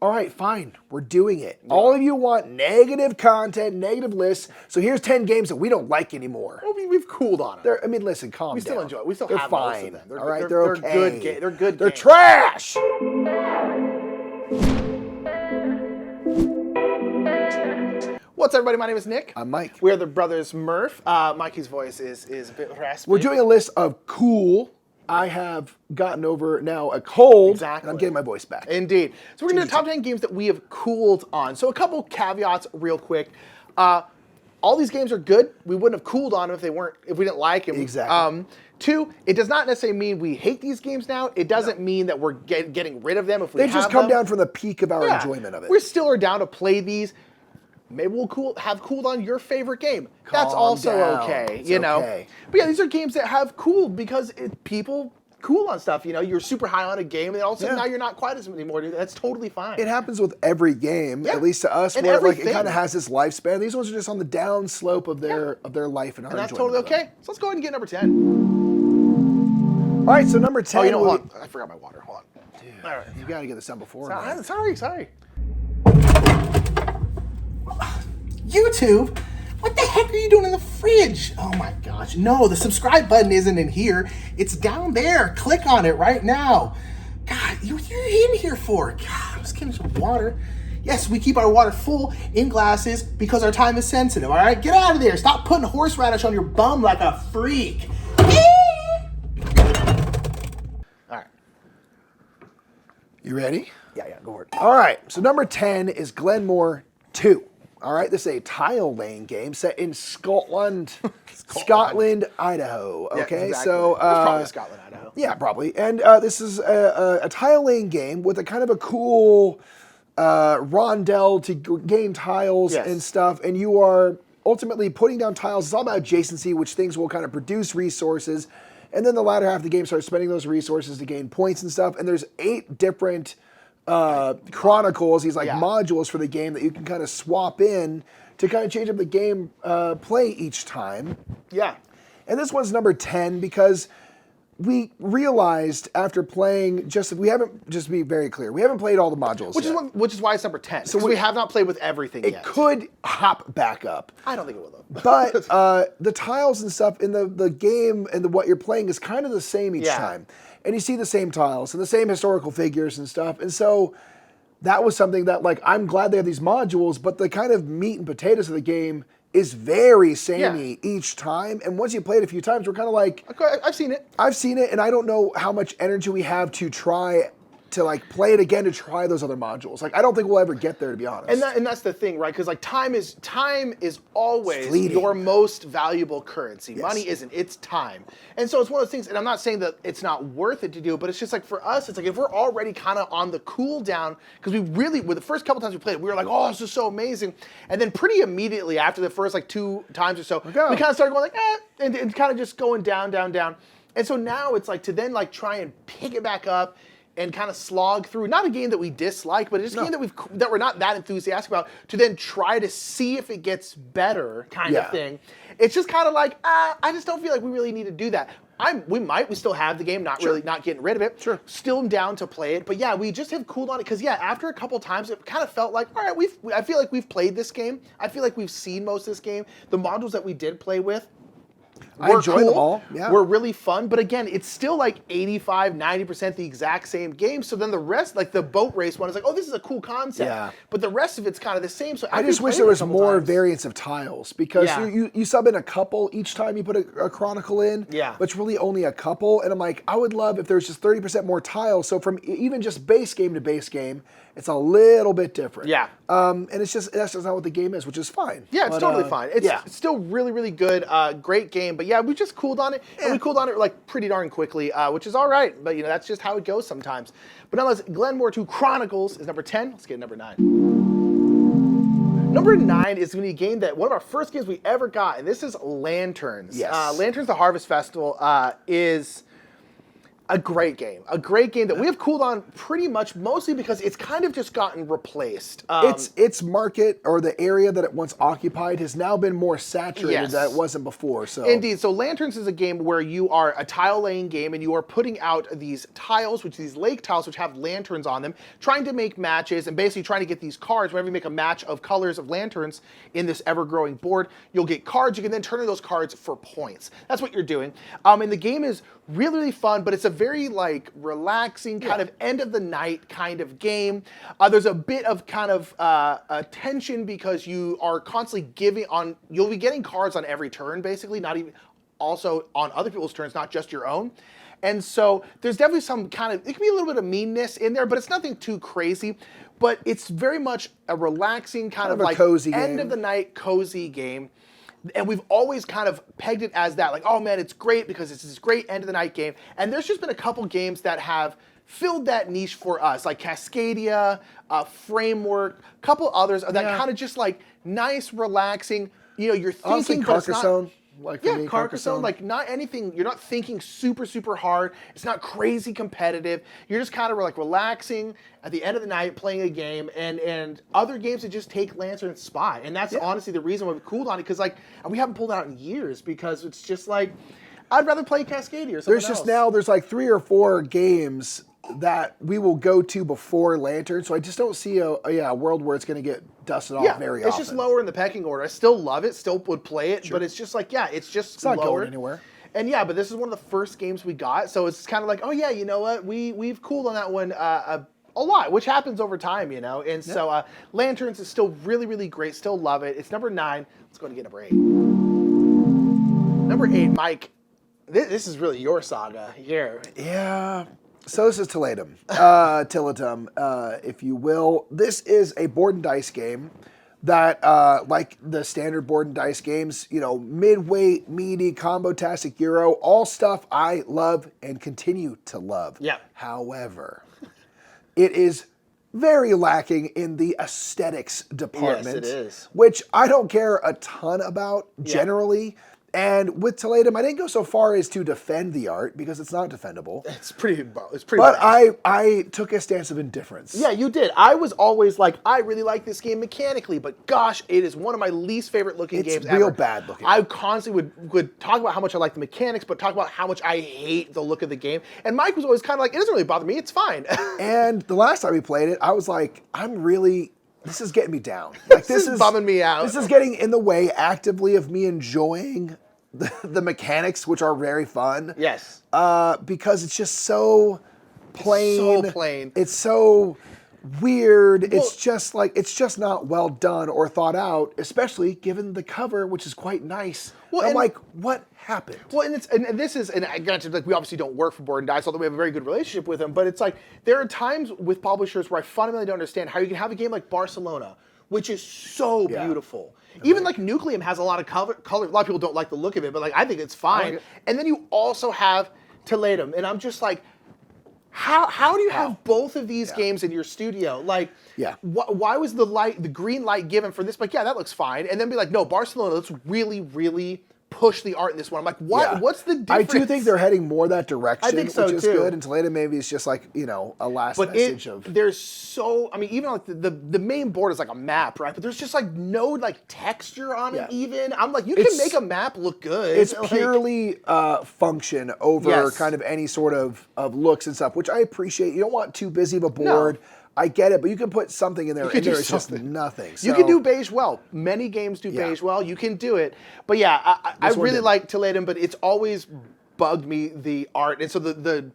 all right, fine, we're doing it. Yeah. All of you want negative content, negative lists, so here's 10 games that we don't like anymore. Well, we've cooled on them. I mean, listen, calm down. We still enjoy it. We still they're have fine. most of them. All right, they're okay. Good they're good They're games. trash! What's up, everybody? My name is Nick. I'm Mike. We're the brothers Murph. Mikey's voice is a bit raspy. We're doing a list of cool. I have gotten over now a cold, Exactly. and I'm getting my voice back. Indeed. So we're going to do top 10 games that we have cooled on. So a couple caveats real quick. All these games are good. We wouldn't have cooled on them if we didn't like them. Exactly. Two, it does not necessarily mean we hate these games now. It doesn't mean that we're getting rid of them if we They've just come down from the peak of our enjoyment of it. We still are down to play these. Maybe we'll have cooled on your favorite game. That's also okay, you know. Okay. But yeah, these are games that have cooled because people cool on stuff. You know, you're super high on a game, and then all of a sudden now you're not quite as anymore. That's totally fine. It happens with every game, at least to us, And where everything. it kind of has this lifespan. These ones are just on the down slope of their life and our And that's enjoyment totally of them. okay. So let's go ahead and get number 10. All right, so number 10. Oh, you know what? I forgot my water. Hold on. Dude, All right. you got to get this done before. Sorry. YouTube? What the heck are you doing in the fridge? Oh my gosh. No, the subscribe button isn't in here. It's down there. Click on it right now. God, you're in here for? God, I'm just getting some water. Yes, we keep our water full in glasses because our time is sensitive, all right? Get out of there. Stop putting horseradish on your bum like a freak. All right. You ready? Yeah, go for it. All right, so number 10 is Glenmore 2. All right, this is a tile laying game set in Scotland, Idaho. Okay, exactly. so It's probably Scotland, Idaho. Yeah, probably. And this is a tile laying game with a kind of a cool rondel to gain tiles and stuff. And you are ultimately putting down tiles. It's all about adjacency, which things will kind of produce resources. And then the latter half of the game starts spending those resources to gain points and stuff. And there's 8 different chronicles, these modules for the game that you can kind of swap in to kind of change up the game play each time. Yeah. And this one's number 10 because we realized after playing, we haven't played all the modules yet. Which is why it's number 10. So we have not played with everything yet. It could hop back up. I don't think it will, though. But the tiles and stuff in the game and what you're playing is kind of the same each time. And you see the same tiles and the same historical figures and stuff. And so that was something that, like, I'm glad they have these modules, but the kind of meat and potatoes of the game is very samey each time. And once you play it a few times, we're kind of like... Okay, I've seen it. I've seen it, and I don't know how much energy we have to try to, like, play it again to try those other modules. Like, I don't think we'll ever get there, to be honest. And that's the thing, right? Because, like, time is always fleeting. your most valuable currency. Yes. Money isn't. It's time. And so it's one of those things, and I'm not saying that it's not worth it to do, but it's just like, for us, it's like, if we're already kind of on the cool down, because with the first couple times we played it, we were like, oh, this is so amazing. And then pretty immediately after the first, like, 2 times or so, we kind of started going like, and kind of just going down. And so now it's like, to then, like, try and pick it back up and kind of slog through, not a game that we dislike, but it's a game that we're not that enthusiastic about, to then try to see if it gets better kind of thing. It's just kind of like, I just don't feel like we really need to do that. We still have the game, not getting rid of it. Sure. Still down to play it, but yeah, we just have cooled on it, because after a couple times, it kind of felt like, all right, I feel like we've played this game. I feel like we've seen most of this game. The modules that we did play with, I enjoy them all. Yeah. We're really fun, but again, it's still like 85, 90% the exact same game. So then the rest, like the boat race one, is like, oh, this is a cool concept. Yeah. But the rest of it's kind of the same. So I just wish there was more variance of tiles, because you sub in a couple each time you put a chronicle in. Yeah. But it's really only a couple, and I'm like, I would love if there's just 30% more tiles. So from even just base game to base game, it's a little bit different. Yeah. And that's just not what the game is, which is fine. Yeah, it's totally fine. It's still really, really good. Great game. But yeah, we just cooled on it. And we cooled on it like pretty darn quickly, which is all right. But that's just how it goes sometimes. But nonetheless, Glenmore 2 Chronicles is number 10. Let's get number 9. Number 9 is going to be a game that one of our first games we ever got, and this is Lanterns. Yes. Lanterns, the Harvest Festival, is A great game that we have cooled on pretty much mostly because it's kind of just gotten replaced. Its market or the area that it once occupied has now been more saturated than it wasn't before. So indeed, so Lanterns is a game where you are a tile laying game and you are putting out these tiles, these lake tiles, which have lanterns on them, trying to make matches and basically trying to get these cards. Whenever you make a match of colors of lanterns in this ever-growing board, you'll get cards. You can then turn in those cards for points. That's what you're doing. And the game is really, really fun, but it's a very like relaxing kind of end of the night kind of game. There's a bit of kind of tension because you are constantly you'll be getting cards on every turn, basically, not even also on other people's turns, not just your own. And so there's definitely some kind of, it can be a little bit of meanness in there, but it's nothing too crazy. But it's very much a relaxing kind of like cozy end of the night cozy game. And we've always kind of pegged it as that, like, oh man, it's great because it's this great end of the night game. And there's just been a couple games that have filled that niche for us, like Cascadia, Framework, a couple others that kind of just like nice, relaxing. You know, you're thinking, but it's not. Like for me, Carcassonne, like not anything, you're not thinking super, super hard. It's not crazy competitive. You're just kind of like relaxing at the end of the night playing a game and other games that just take Lantern and Spy. And that's honestly the reason why we cooled on it, because like we haven't pulled it out in years because it's just like, I'd rather play Cascadia or something else. There's like 3 or 4 games that we will go to before Lantern, so I just don't see a world where it's going to get dusted off very often. It's just lower in the pecking order. I still love it, still would play it, but it's just like, it's not lower. going anywhere. And but this is one of the first games we got, so it's kind of like, oh yeah, you know what, we've cooled on that one a lot, which happens over time, you know. And so Lanterns is still really, really great, still love it. It's number 9. Let's go and get number 8. Number 8, Mike, this is really your saga here. Yeah. So this is Tillatum, if you will. This is a board and dice game that, like the standard board and dice games, you know, mid-weight, meaty, combo-tastic Euro, all stuff I love and continue to love. Yeah. However, it is very lacking in the aesthetics department. Yes, it is. Which I don't care a ton about generally. And with Tillatum, I didn't go so far as to defend the art because it's not defendable. It's pretty. But bad. I took a stance of indifference. Yeah, you did. I was always like, I really like this game mechanically, but gosh, it is one of my least favorite looking games ever. It's real bad looking. I constantly would talk about how much I like the mechanics, but talk about how much I hate the look of the game. And Mike was always kind of like, it doesn't really bother me. It's fine. And the last time we played it, I was like, this is getting me down. Like this is bumming me out. This is getting in the way actively of me enjoying the mechanics, which are very fun. Yes. Because it's just so plain. So plain. It's so weird. Well, it's just not well done or thought out, especially given the cover, which is quite nice. Well, I'm like, what happened? Well, and granted, like we obviously don't work for Board and Dice, although we have a very good relationship with them. But it's like there are times with publishers where I fundamentally don't understand how you can have a game like Barcelona, which is so beautiful. Even like Nucleum has a lot of color. A lot of people don't like the look of it, but like I think it's fine. And then you also have Tillatum, and I'm just like, how do you have both of these games in your studio? Like, why was the green light given for this? Like, that looks fine, and then be like, no, Barcelona, let's really, really push the art in this one. I'm like, what? Yeah. What's the difference? I do think they're heading more that direction, I think so, which is good. And Tillatum maybe is just like, you know, a last message of. There's so, I mean, even like the main board is like a map, right? But there's just like no like texture on it even. I'm like, you can make a map look good. It's purely function over kind of any sort of looks and stuff, which I appreciate. You don't want too busy of a board. No. I get it, but you can put something in there, and there's just nothing. So. You can do beige well. Many games do beige well. You can do it. But yeah, I really like Tillatum, but it's always bugged me, the art. And so the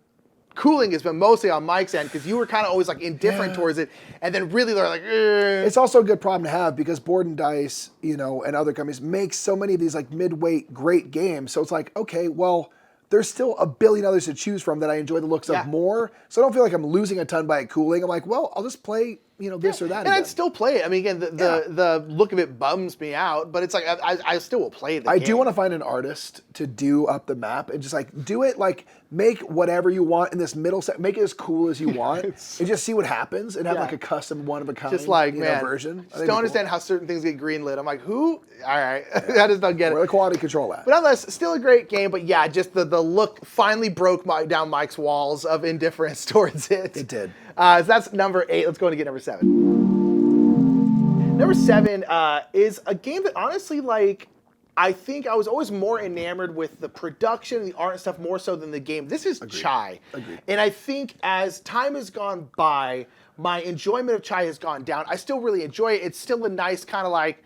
cooling has been mostly on Mike's end, because you were kind of always like indifferent towards it, and then really they're like, It's also a good problem to have, because Board and Dice, you know, and other companies make so many of these like mid-weight great games. So it's like, okay, well, there's still a billion others to choose from that I enjoy the looks of more. So I don't feel like I'm losing a ton by it cooling. I'm like, well, I'll just play, you know, this or that. And I'd still play it. I mean, again, the look of it bums me out, but it's like, I still will play the game. I do want to find an artist to do up the map and just like do it, like make whatever you want in this middle set, make it as cool as you want, and just see what happens, and have like a custom one of a kind, just like, version. I don't understand how certain things get greenlit. I'm like, who? All right, I just don't get it. Where the quality control at? But nonetheless, still a great game. But yeah, just the look finally broke down Mike's walls of indifference towards it. It did. So that's number 8. Let's go and get number 7. Number 7 is a game that honestly, like, I think I was always more enamored with the production and the art and stuff more so than the game. This is Chai. Agreed. And I think as time has gone by, my enjoyment of Chai has gone down. I still really enjoy it. It's still a nice kind of like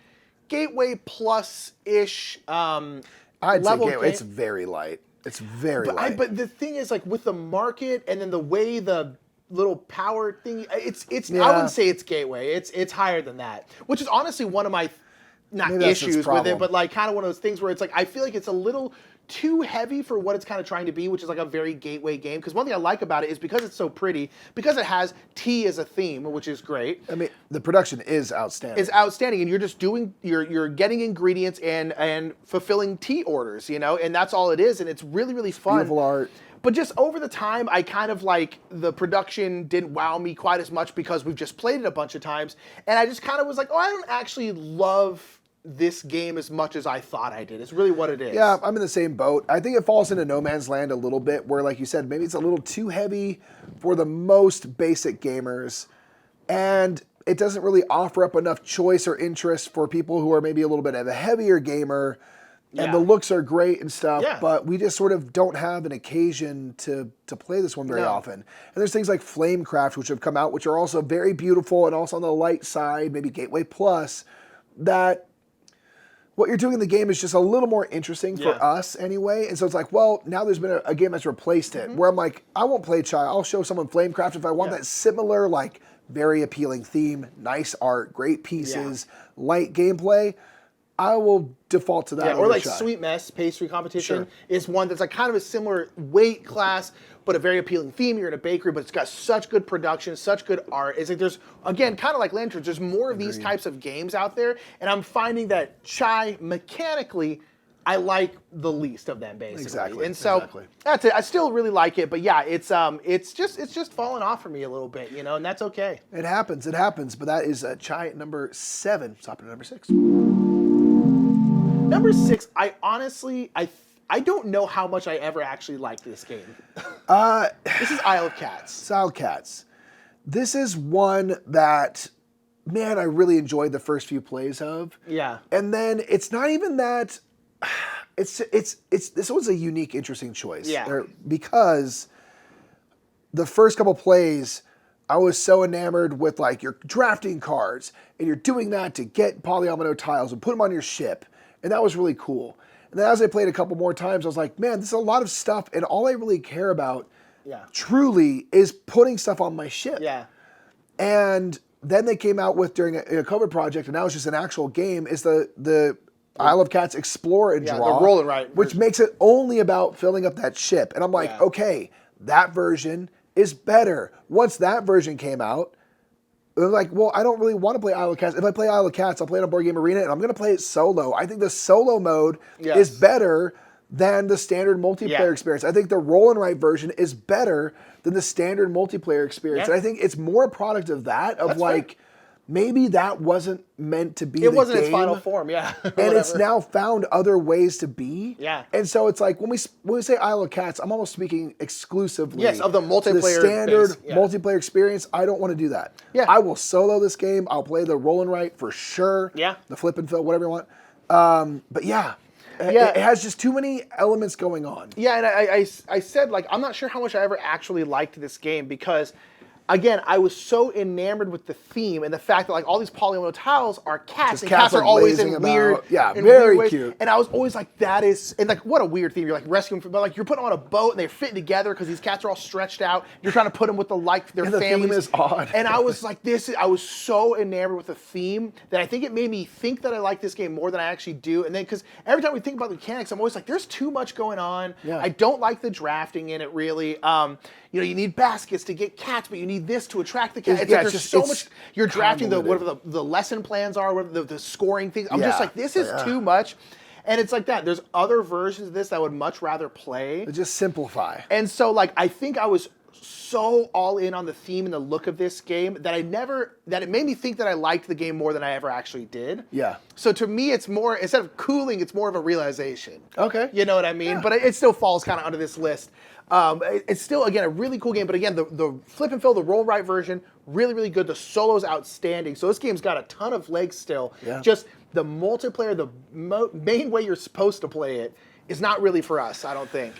Gateway Plus-ish I'd level say game. it's very light. It's very light. But the thing is, like, with the market and then the way the little power thing, it's I wouldn't say it's Gateway. It's higher than that, which is honestly one of my Maybe that's its issues with problem. it, but like kind of one of those things where it's like I feel like it's a little too heavy for what it's kind of trying to be, which is like a very Gateway game. Because one thing I like about it is because it's so pretty, because it has tea as a theme, which is great. I mean, the production is outstanding. It's outstanding, and you're just doing you're getting ingredients and fulfilling tea orders, you know, and that's all it is, and it's really really fun. Beautiful art. But just over the time, I kind of like the production didn't wow me quite as much because we've just played it a bunch of times, and I just kind of was like, oh, I don't actually love this game as much as I thought I did. It's really what it is. Yeah, I'm in the same boat. I think it falls into no man's land a little bit where, like you said, maybe it's a little too heavy for the most basic gamers. And it doesn't really offer up enough choice or interest for people who are maybe a little bit of a heavier gamer. And the looks are great and stuff, but we just sort of don't have an occasion to play this one very often. And there's things like Flamecraft, which have come out, which are also very beautiful and also on the light side, maybe Gateway Plus, that what you're doing in the game is just a little more interesting for us anyway. And so it's like, well, now there's been a game that's replaced it, where I'm like, I won't play Chai. I'll show someone Flamecraft if I want that similar, like, very appealing theme, nice art, great pieces, light gameplay. I will default to that. Yeah, or like Chai. Sweet Mess Pastry Competition is one that's like kind of a similar weight class, but a very appealing theme. You're in a bakery, but it's got such good production, such good art. It's like there's, again, kind of like Lanterns, there's more of these types of games out there, and I'm finding that Chai, mechanically, I like the least of them, basically. Exactly. And so that's it. I still really like it, but yeah, it's just fallen off for me a little bit, you know, and that's okay. It happens. But that is Chai at number 7. Stop at number 6. Number 6, I honestly, I don't know how much I ever actually liked this game. This is Isle of Cats. It's Isle of Cats. This is one that, man, I really enjoyed the first few plays of. Yeah. And then it's not even that. It's this was a unique, interesting choice. Yeah. Because the first couple plays, I was so enamored with like you're drafting cards and you're doing that to get polyomino tiles and put them on your ship. And that was really cool. And then as I played a couple more times, I was like, man, this is a lot of stuff. And all I really care about truly is putting stuff on my ship. Yeah. And then they came out with, during a COVID project, and now it's just an actual game, is the Isle of Cats Explore and Draw. the roll and write which makes it only about filling up that ship. And I'm like, okay, that version is better. Once that version came out, I'm like, well, I don't really want to play Isle of Cats. If I play Isle of Cats, I'll play it on Board Game Arena, and I'm going to play it solo. I think the solo mode is better than the standard multiplayer experience. I think the roll and write version is better than the standard multiplayer experience. And I think it's more a product of that, of like, maybe that wasn't meant to be the game. It wasn't its final form, and it's now found other ways to be. Yeah. And so it's like, when we say Isle of Cats, I'm almost speaking exclusively of the multiplayer to the standard base. multiplayer experience. I don't want to do that. Yeah. I will solo this game. I'll play the roll and write for sure. Yeah. The flip and fill, whatever you want. But it has just too many elements going on. Yeah, and I said, like, I'm not sure how much I ever actually liked this game because, again, I was so enamored with the theme and the fact that, like, all these polyomino tiles are cats, and cats are always in weird, very ways. cute. And I was always like, that is, and like, what a weird theme. You're like rescuing, but like, you're putting them on a boat and they're fitting together because these cats are all stretched out. You're trying to put them with their And the families. theme is odd. And I was like, I was so enamored with the theme that I think it made me think that I like this game more than I actually do. And then, because every time we think about the mechanics, I'm always like, there's too much going on. Yeah. I don't like the drafting in it, really. You know, you need baskets to get cats, but you need this to attract the cats. It's like there's so much. You're drafting whatever the lesson plans are, whatever the scoring things. I'm just like, this is too much. And it's like that. There's other versions of this that I would much rather play. Just simplify. And so, like, I think I was so all in on the theme and the look of this game that it made me think that I liked the game more than I ever actually did. Yeah. So to me, it's more, instead of cooling, it's more of a realization. Okay. You know what I mean? Yeah. But it still falls kind of under this list. It's still, again, a really cool game. But again, the flip and fill, the roll right version, really, really good. The solo's outstanding. So this game's got a ton of legs still. Yeah. Just the multiplayer, the main way you're supposed to play it is not really for us, I don't think.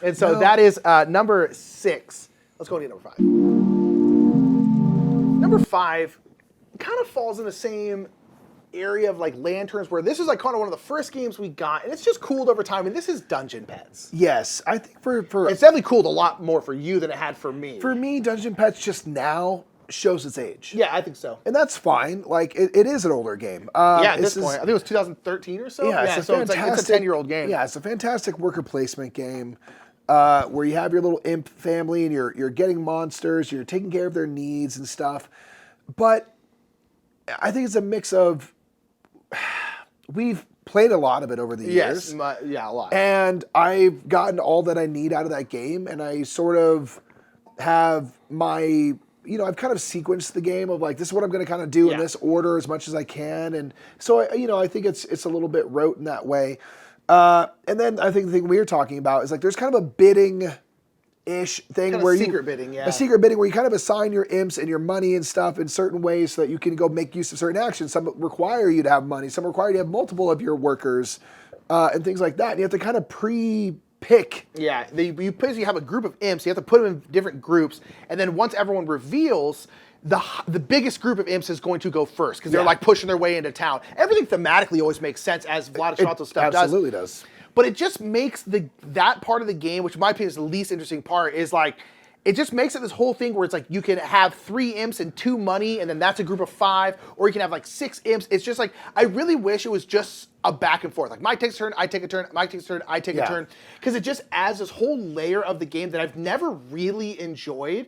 And so that is number 6. Let's go to number 5. Number 5 kind of falls in the same area of like Lanterns, where this is like kind of one of the first games we got, and it's just cooled over time. And this is Dungeon Pets. Yes, I think for it's definitely cooled a lot more for you than it had for me. For me, Dungeon Pets just now shows its age. Yeah, I think so. And that's fine. Like it is an older game. At this point, I think it was 2013 or so. Yeah, so it's a 10-year-old game. Yeah, it's a fantastic worker placement game. Where you have your little imp family and you're getting monsters, you're taking care of their needs and stuff. But I think it's a mix of, we've played a lot of it over the years. Yes, a lot. And I've gotten all that I need out of that game, and I sort of have my, I've kind of sequenced the game of like, this is what I'm going to kind of do in this order as much as I can. And so, I think it's a little bit rote in that way. And then I think the thing we're talking about is like there's kind of a bidding-ish thing kind where of secret bidding, a secret bidding where you kind of assign your imps and your money and stuff in certain ways so that you can go make use of certain actions. Some require you to have money, some require you to have multiple of your workers, and things like that. And you have to kind of pre-pick. Yeah, you basically have a group of imps. You have to put them in different groups, and then once everyone reveals, the biggest group of imps is going to go first because they're like pushing their way into town. Everything thematically always makes sense, as Vlad Chvátil's stuff does. Absolutely does. But it just makes that part of the game, which in my opinion is the least interesting part, is like, it just makes it this whole thing where it's like you can have 3 imps and 2 money, and then that's a group of 5, or you can have like 6 imps. It's just like, I really wish it was just a back and forth. Like Mike takes a turn, I take a turn, Mike takes a turn, I take a turn. Because it just adds this whole layer of the game that I've never really enjoyed.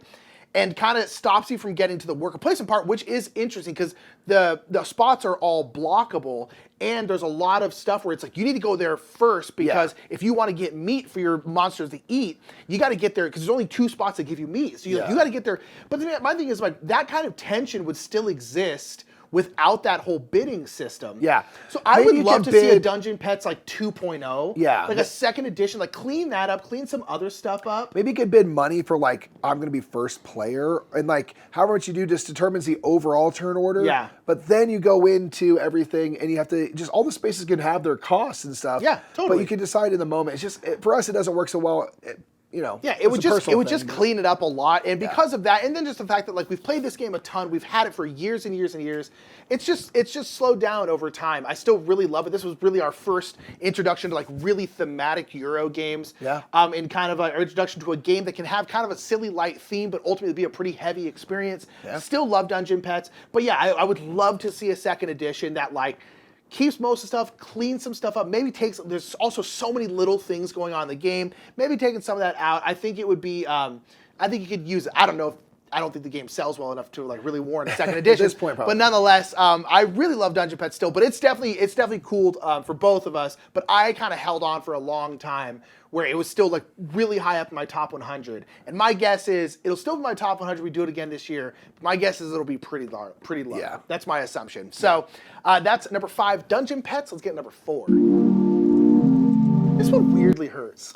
And kind of stops you from getting to the worker placement part, which is interesting because the spots are all blockable, and there's a lot of stuff where it's like you need to go there first because if you want to get meat for your monsters to eat, you got to get there because there's only 2 spots that give you meat, so you got to get there. But my thing is like that kind of tension would still exist without that whole bidding system. Yeah. So I would love to see a Dungeon Pets like 2.0. Yeah. Like a second edition, like clean that up, clean some other stuff up. Maybe you could bid money for like, I'm going to be first player, and like however much you do just determines the overall turn order. Yeah. But then you go into everything and you have to, just all the spaces can have their costs and stuff. Yeah, totally. But you can decide in the moment. It's just, for us, it doesn't work so well. It would just clean it up a lot, and because of that, and then just the fact that like we've played this game a ton, we've had it for years and years and years. It's just slowed down over time. I still really love it. This was really our first introduction to like really thematic Euro games. Yeah. And kind of our introduction to a game that can have kind of a silly light theme, but ultimately be a pretty heavy experience. Yeah. Still love Dungeon Pets, but yeah, I would love to see a second edition that like keeps most of the stuff, cleans some stuff up, maybe there's also so many little things going on in the game, maybe taking some of that out. I think it would be, I think you could use it. I don't think the game sells well enough to like really warrant a second edition. At this point, probably. But nonetheless, I really love Dungeon Pets still, but it's definitely cooled for both of us, but I kind of held on for a long time where it was still like really high up in my top 100. And my guess is it'll still be my top 100. We do it again this year. But my guess is it'll be pretty low. Yeah. That's my assumption. So that's number 5, Dungeon Pets. Let's get number 4. This one weirdly hurts.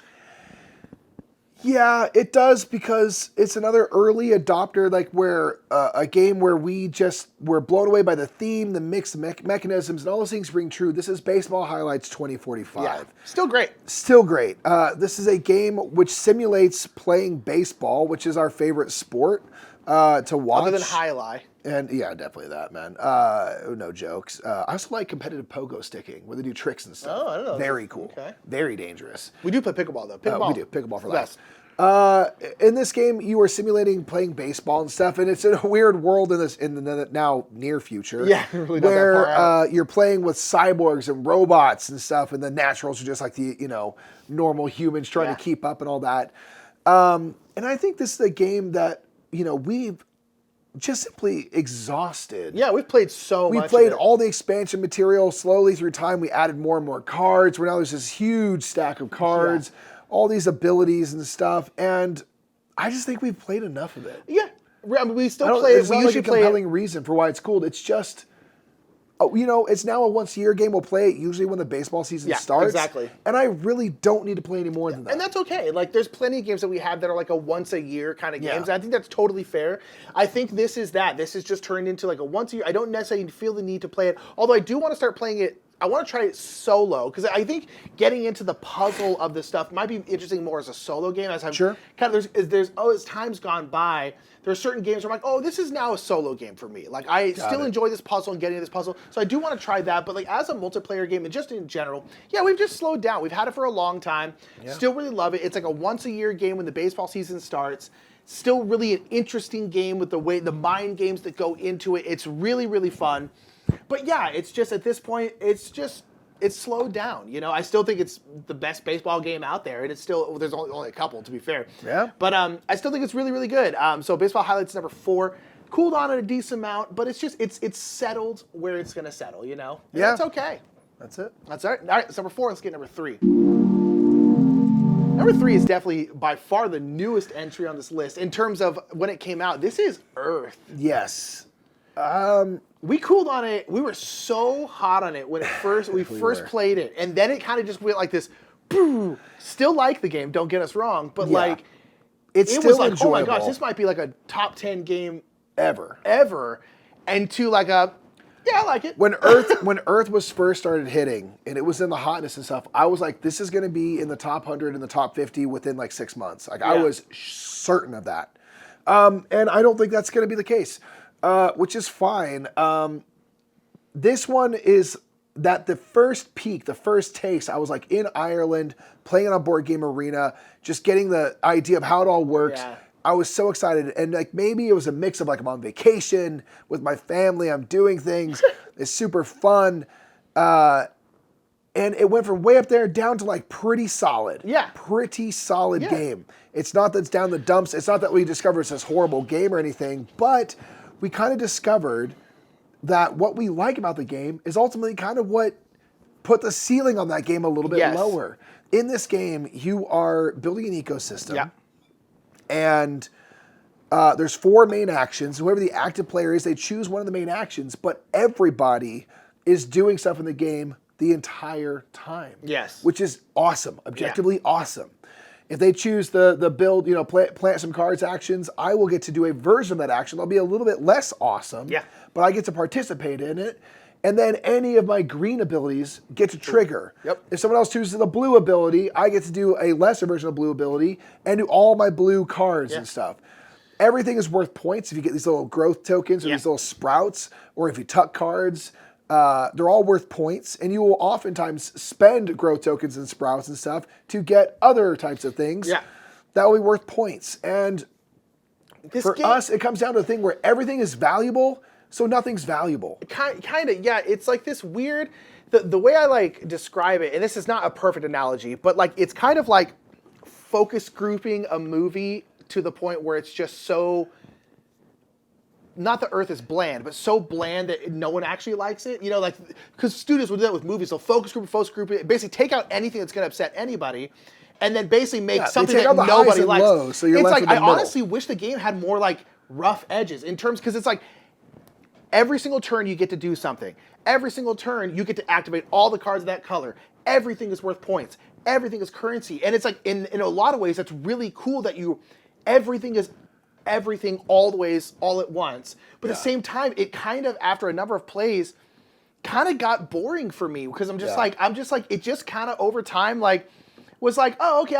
Yeah, it does, because it's another early adopter, like where a game where we're blown away by the theme, the mixed mechanisms, and all those things ring true. This is Baseball Highlights 2045. Yeah, still great. Still great. This is a game which simulates playing baseball, which is our favorite sport to watch. Other than Highlight. And yeah, definitely that, man. No jokes. I also like competitive pogo sticking, where they do tricks and stuff. Oh, I don't know. Very cool. Okay. Very dangerous. We do play pickleball though. Pickleball. We do pickleball for Yes. In this game, you are simulating playing baseball and stuff, and it's in a weird world in the now near future. Yeah, it really not that where far out. you're playing with cyborgs and robots and stuff, and the naturals are just like the normal humans trying to keep up and all that. And I think this is a game that we've just simply exhausted. Yeah, we've played so much. We played all the expansion material slowly through time. We added more and more cards. Where now there's this huge stack of cards, all these abilities and stuff. And I just think we've played enough of it. Yeah. I mean, we still play it. It's We not usually like a play compelling it. reason for why it's cool. It's just, it's now a once-a-year game. We'll play it usually when the baseball season starts. Exactly. And I really don't need to play any more than that. And that's okay. Like, there's plenty of games that we have that are like a once-a-year kind of games. Yeah. I think that's totally fair. I think this is that. This is just turned into like a once-a-year. I don't necessarily feel the need to play it. Although I do want to start playing it. I want to try it solo because I think getting into the puzzle of this stuff might be interesting more as a solo game. As I'm Sure. kind of as time's gone by, there are certain games where I'm like, oh, this is now a solo game for me. Like I still enjoy this puzzle and getting to this puzzle, so I do want to try that. But like as a multiplayer game and just in general, yeah, we've just slowed down. We've had it for a long time. Yeah. Still really love it. It's like a once-a-year game when the baseball season starts. Still really an interesting game with the mind games that go into it. It's really, really fun. But yeah, it's just at this point, it's slowed down. I still think it's the best baseball game out there, and it's still there's only a couple to be fair. Yeah. But I still think it's really, really good. So Baseball Highlights number 4, cooled on at a decent amount, but it's settled where it's gonna settle. And yeah, it's okay. That's it. That's all right. All right. So number 4. Let's get number 3. Number 3 is definitely by far the newest entry on this list in terms of when it came out. This is Earth. Yes. We cooled on it. We were so hot on it when we first played it, and then it kind of just went like this. Boo! Still like the game. Don't get us wrong, but like it still was like, enjoyable. oh my gosh, this might be like a top 10 game ever. And to like I like it. When Earth was first started hitting and it was in the hotness and stuff, I was like, this is going to be in the top 100 and the top 50 within like 6 months. Like I was certain of that, and I don't think that's going to be the case. Which is fine. This one is that the first peak, the first taste, I was like in Ireland, playing it on Board Game Arena, just getting the idea of how it all works. Yeah. I was so excited. And like maybe it was a mix of like I'm on vacation with my family, I'm doing things, it's super fun. And it went from way up there down to like pretty solid. Yeah. Pretty solid game. It's not that it's down the dumps. It's not that we discovered it's this horrible game or anything, but we kind of discovered that what we like about the game is ultimately kind of what put the ceiling on that game a little bit lower. In this game, you are building an ecosystem. Yeah. And there's 4 main actions. Whoever the active player is, they choose one of the main actions, but everybody is doing stuff in the game the entire time. Yes. Which is awesome, objectively awesome. If they choose the build, plant some cards actions, I will get to do a version of that action. That'll be a little bit less awesome, but I get to participate in it. And then any of my green abilities get to trigger. Yep. If someone else chooses the blue ability, I get to do a lesser version of blue ability and do all my blue cards and stuff. Everything is worth points if you get these little growth tokens or these little sprouts, or if you tuck cards. They're all worth points, and you will oftentimes spend growth tokens and sprouts and stuff to get other types of things that will be worth points. And for us, it comes down to a thing where everything is valuable, so nothing's valuable. Kind of, yeah. It's like this weird, the way I like describe it, and this is not a perfect analogy, but like it's kind of like focus grouping a movie to the point where it's just so, not the Earth is bland, but so bland that no one actually likes it. Like, because studios will do that with movies. They'll focus group it, basically take out anything that's going to upset anybody, and then basically make something that nobody likes. Lows, so you're it's left like, in the I middle. honestly wish the game had more like rough edges in terms, because it's like, every single turn you get to do something. Every single turn you get to activate all the cards of that color. Everything is worth points. Everything is currency. And it's like, in a lot of ways, that's really cool that everything is everything all the ways, all at once. But at the same time, it kind of, after a number of plays, kind of got boring for me, because I'm just like, it just kind of over time, like, was like, oh, okay,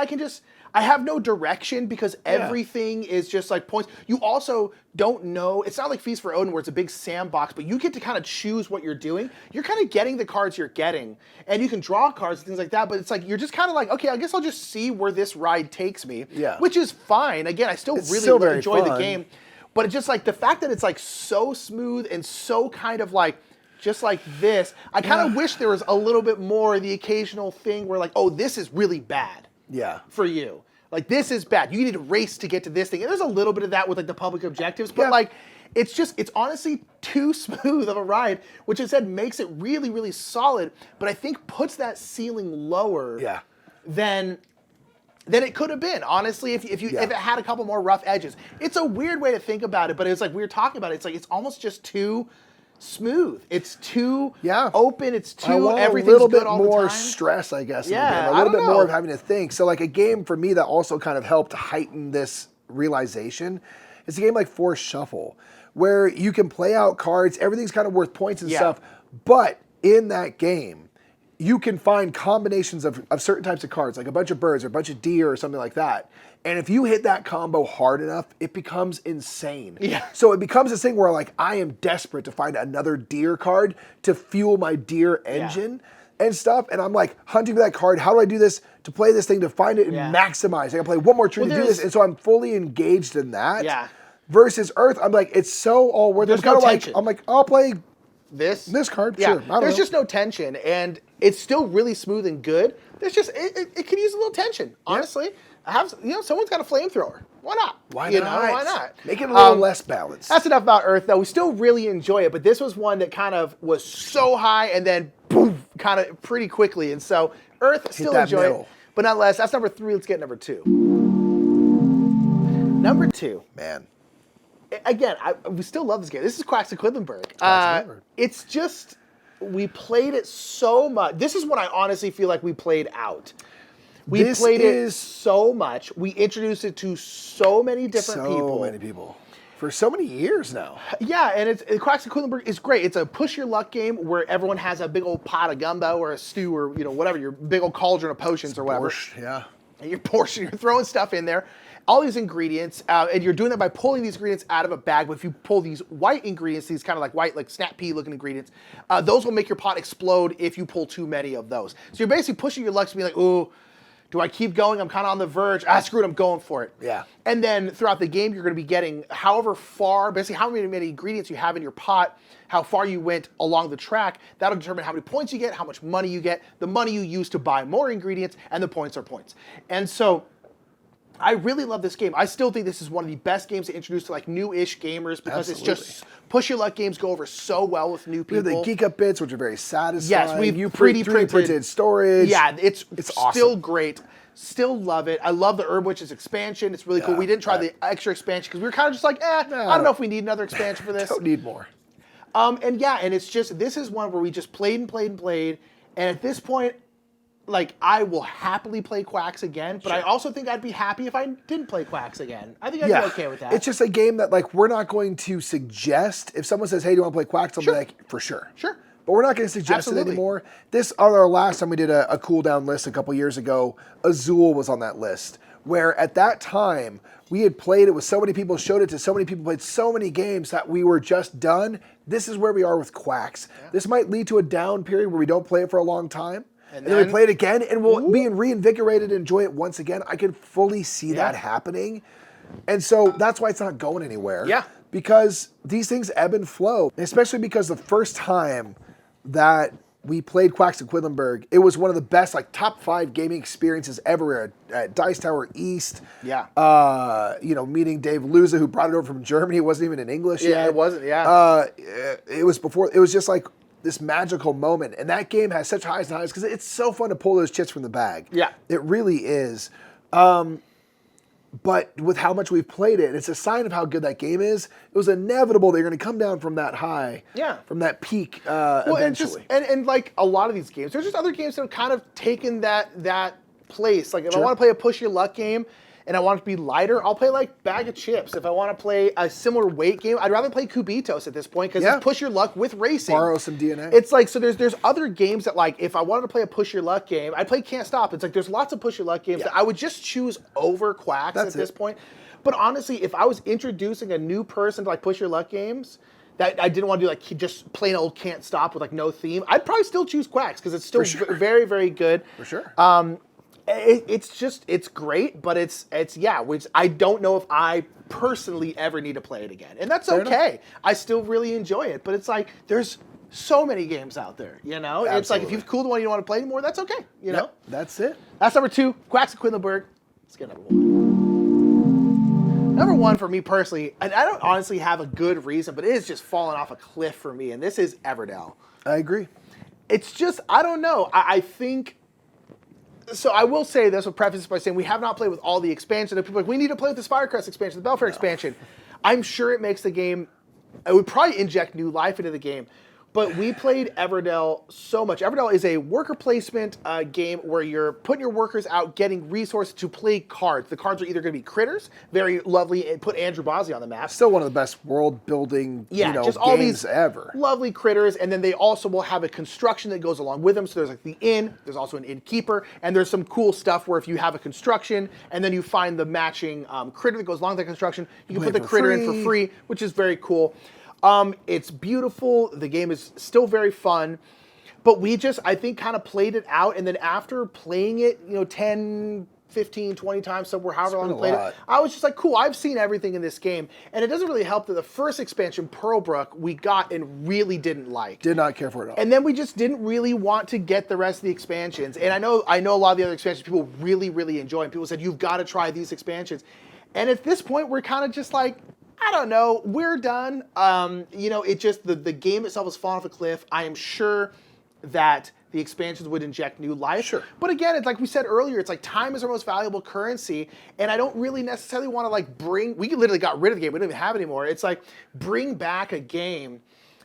I have no direction because everything is just like points. You also don't know, it's not like Feast for Odin where it's a big sandbox, but you get to kind of choose what you're doing. You're kind of getting the cards you're getting, and you can draw cards and things like that, but it's like, you're just kind of like, okay, I guess I'll just see where this ride takes me, which is fine. Again, I still really enjoy the game, but it's just like the fact that it's like so smooth and so kind of like, just like this, I kind of wish there was a little bit more the occasional thing where like, oh, this is really bad. For you. Like, this is bad. You need to race to get to this thing. And there's a little bit of that with like the public objectives, but like, it's honestly too smooth of a ride, which I said makes it really, really solid, but I think puts that ceiling lower than than it could have been. Honestly, if it had a couple more rough edges. It's a weird way to think about it, but it's like we were talking about it. It's like it's almost just too smooth. It's too open. It's too everything's a little good bit all the more time. stress, I guess. Yeah, in the game. A little bit more of having to think. So like a game for me that also kind of helped heighten this realization is a game like Force Shuffle, where you can play out cards. Everything's kind of worth points and stuff. But in that game, you can find combinations of certain types of cards, like a bunch of birds or a bunch of deer or something like that. And if you hit that combo hard enough, it becomes insane. Yeah. So it becomes this thing where like I am desperate to find another deer card to fuel my deer engine and stuff. And I'm like hunting for that card. How do I do this to play this thing to find it and maximize? I can play one more turn to do this. And so I'm fully engaged in that. Yeah. Versus Earth, I'm like, it's so all worth it. There's no tension. I'm like, I'll play this card. Yeah. Sure. I don't There's know. just no tension, and it's still really smooth and good. There's just it could use a little tension, honestly. Someone's got a flamethrower. Why not? Why not? Why not? Make it a little less balanced. That's enough about Earth, though. We still really enjoy it, but this was one that kind of was so high and then boom, kind of pretty quickly. And so Earth, still enjoy it. But nonetheless, that's number 3. Let's get number 2. Number 2. Man. Again, we still love this game. This is Quacks of Quedlinburg. It's just, we played it so much. This is what I honestly feel like we played out. We played it so much. We introduced it to so many different people. So many people. For so many years now. Yeah, and Quacks of Quedlinburg is great. It's a push your luck game where everyone has a big old pot of gumbo or a stew or whatever, your big old cauldron of potions or whatever. Yeah. And your portion, you're throwing stuff in there. All these ingredients, and you're doing that by pulling these ingredients out of a bag. But if you pull these white ingredients, these kind of like white, like snap pea looking ingredients, those will make your pot explode if you pull too many of those. So you're basically pushing your luck to be like, ooh, do I keep going? I'm kind of on the verge. Screw it, I'm going for it. Yeah. And then throughout the game, you're going to be getting however far, basically how many ingredients you have in your pot, how far you went along the track. That'll determine how many points you get, how much money you get, the money you use to buy more ingredients, and the points are points. And so I really love this game. I still think this is one of the best games to introduce to like new-ish gamers because it's just push your luck games go over so well with new people. We have the Geek Up bits, which are very satisfying. Yes, we've 3D printed storage. Yeah, it's awesome. Still great. Still love it. I love the Herb Witches expansion. It's really cool. We didn't try the extra expansion because we were kind of just like, I don't know if we need another expansion for this. Don't need more. And it's just, this is one where we just played and played and played. And at this point, like, I will happily play Quacks again, but I also think I'd be happy if I didn't play Quacks again. I think I'd be okay with that. It's just a game that, like, we're not going to suggest. If someone says, hey, do you want to play Quacks? I'll be like, for sure. Sure. But we're not going to suggest it anymore. This, on our last time we did a cool down list a couple years ago, Azul was on that list, where at that time, we had played it with so many people, showed it to so many people, played so many games that we were just done. This is where we are with Quacks. Yeah. This might lead to a down period where we don't play it for a long time. And then we play it again, and we'll be reinvigorated and enjoy it once again. I can fully see that happening. And so that's why it's not going anywhere. Yeah. Because these things ebb and flow, especially because the first time that we played Quacks of Quedlinburg, it was one of the best, like, top 5 gaming experiences ever at Dice Tower East. Yeah. Meeting Dave Luza, who brought it over from Germany. It wasn't even in English yet. Yeah, it wasn't, It was just like this magical moment. And that game has such highs and highs because it's so fun to pull those chits from the bag. Yeah. It really is. But with how much we've played it, it's a sign of how good that game is. It was inevitable that you're going to come down from that high, from that peak eventually. And like a lot of these games, there's just other games that have kind of taken that place. Like if I want to play a push your luck game and I want it to be lighter, I'll play like Bag of Chips. If I want to play a similar weight game, I'd rather play Cubitos at this point because it's push your luck with racing. Borrow some DNA. It's like, so there's other games that, like, if I wanted to play a push your luck game, I'd play Can't Stop. It's like there's lots of push your luck games that I would just choose over Quacks at this point. But honestly, if I was introducing a new person to like push your luck games that I didn't want to do like just plain old Can't Stop with like no theme, I'd probably still choose Quacks because it's still very, very good. For sure. It's great, but which I don't know if I personally ever need to play it again. And that's okay. I still really enjoy it, but it's like there's so many games out there, you know? Absolutely. It's like if you've cooled the one you don't want to play anymore, that's okay, you know? That's it. That's number 2, Quacks of Quedlinburg. Let's get number 1. Number 1 for me personally, and I don't honestly have a good reason, but it is just falling off a cliff for me, and this is Everdell. I agree. It's just, I don't know. I think So I will say this, with preface by saying we have not played with all the expansions. People are like, we need to play with the Spirecrest expansion, the Belfair expansion. I'm sure it makes the game, it would probably inject new life into the game. But we played Everdell so much. Everdell is a worker placement game where you're putting your workers out, getting resources to play cards. The cards are either going to be critters, very lovely, and put Andrew Bosley on the map. Still one of the best world building just all games these ever. Lovely critters, and then they also will have a construction that goes along with them. So there's like the inn, there's also an innkeeper, and there's some cool stuff where if you have a construction and then you find the matching critter that goes along with that construction, you can put the critter in for free, which is very cool. It's beautiful. The game is still very fun, but we just, I think, kind of played it out. And then after playing it, 10, 15, 20 times, somewhere, however long we played it, I was just like, cool, I've seen everything in this game. And it doesn't really help that the first expansion, Pearlbrook, we got and really didn't like. Did not care for it at all. And then we just didn't really want to get the rest of the expansions. And I know a lot of the other expansions people really, really enjoy. And people said, you've got to try these expansions. And at this point, we're kind of just like, I don't know. We're done. It just, the game itself has fallen off a cliff. I am sure that the expansions would inject new life. Sure. But again, it's like we said earlier, it's like time is our most valuable currency. And I don't really necessarily want to we literally got rid of the game. We don't even have it anymore. It's like bring back a game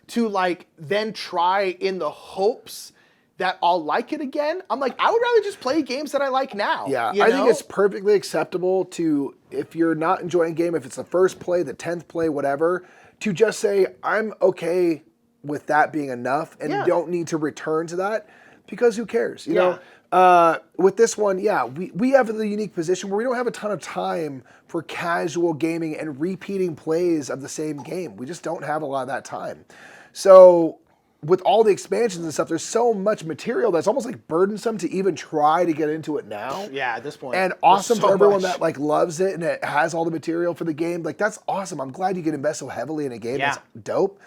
to then try in the hopes that I'll like it again. I'm like, I would rather just play games that I like now. Yeah, I think it's perfectly acceptable to, if you're not enjoying a game, if it's the first play, the 10th play, whatever, to just say, I'm okay with that being enough and don't need to return to that, because who cares? You know, with this one, we have the unique position where we don't have a ton of time for casual gaming and repeating plays of the same game. We just don't have a lot of that time. So with all the expansions and stuff, there's so much material that's almost like burdensome to even try to get into it now. Yeah, at this point. And awesome for everyone that loves it and it has all the material for the game. That's awesome. I'm glad you can invest so heavily in a game. That's dope.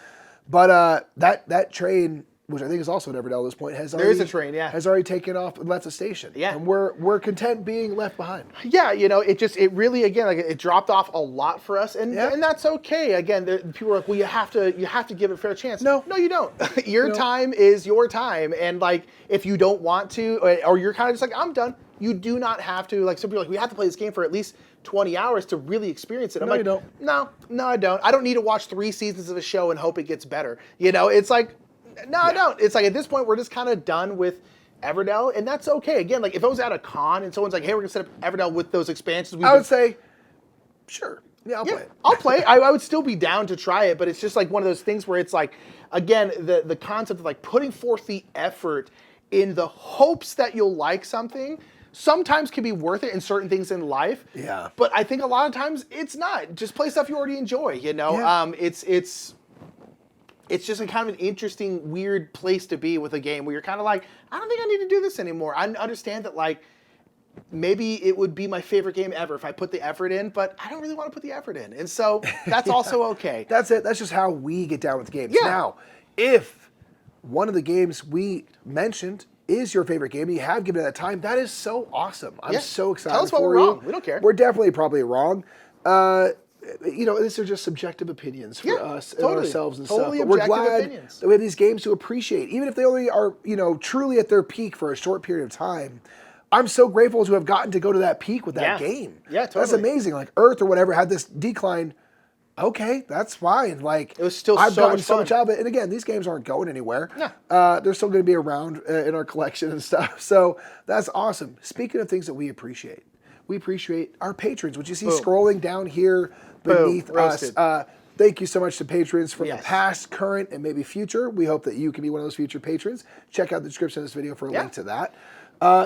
But that train, which I think is also at Everdell at this point, has already taken off and left the station. Yeah. And we're content being left behind. Yeah, it really, again, it dropped off a lot for us, and that's okay. Again, people are like, well, you have to give it a fair chance. No, you don't. Your time is your time, and if you don't want to, or you're kind of just like, I'm done, you do not have to. Some people are like, we have to play this game for at least 20 hours to really experience it. I'm you don't. No, I don't. I don't need to watch 3 seasons of a show and hope it gets better. It's like, no, I don't. It's like at this point, we're just kind of done with Everdell, and that's okay. Again, if I was at a con and someone's like, hey, we're going to set up Everdell with those expansions. I would say, sure. Yeah, I'll play it. I'll play. I would still be down to try it, but it's just one of those things where it's again, the concept of putting forth the effort in the hopes that you'll like something sometimes can be worth it in certain things in life. Yeah. But I think a lot of times it's not. Just play stuff you already enjoy, Yeah. It's just a kind of an interesting, weird place to be with a game where you're kind of like, I don't think I need to do this anymore. I understand that maybe it would be my favorite game ever if I put the effort in, but I don't really want to put the effort in. And so that's also okay. That's it. That's just how we get down with games. Yeah. Now, if one of the games we mentioned is your favorite game and you have given it that time, that is so awesome. I'm so excited for you. Tell us what we're wrong. We don't care. We're definitely probably wrong. These are just subjective opinions for us and ourselves and totally stuff. But we're glad opinions. that we have these games to appreciate, even if they only are, truly at their peak for a short period of time. I'm so grateful to have gotten to go to that peak with that game. Yeah, totally. That's amazing. Earth or whatever had this decline. Okay, that's fine. It was still I've so gotten much so fun. much out of it. And again, these games aren't going anywhere. No. They're still going to be around in our collection and stuff. So that's awesome. Speaking of things that we appreciate our patrons, which you see scrolling down here beneath us. Thank you so much to patrons from the past, current, and maybe future. We hope that you can be one of those future patrons. Check out the description of this video for a link to that.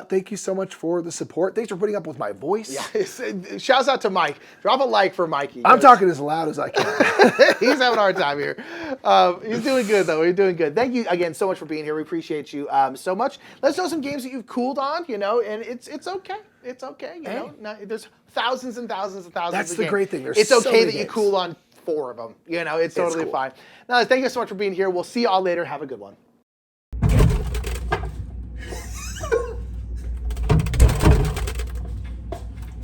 Thank you so much for the support. Thanks for putting up with my voice. Yeah. Shouts out to Mike. Drop a like for Mikey. I'm talking as loud as I can. He's having a hard time here. He's doing good, though. He's doing good. Thank you again so much for being here. We appreciate you so much. Let us know some games that you've cooled on, and it's okay. It's okay, No, there's thousands and thousands and thousands That's of the games. great thing. There's it's so okay many that games. you cool on 4 of them. It's totally cool. fine. Now, thank you so much for being here. We'll see you all later. Have a good one.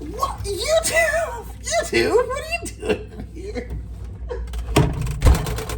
What? YouTube? What are you doing?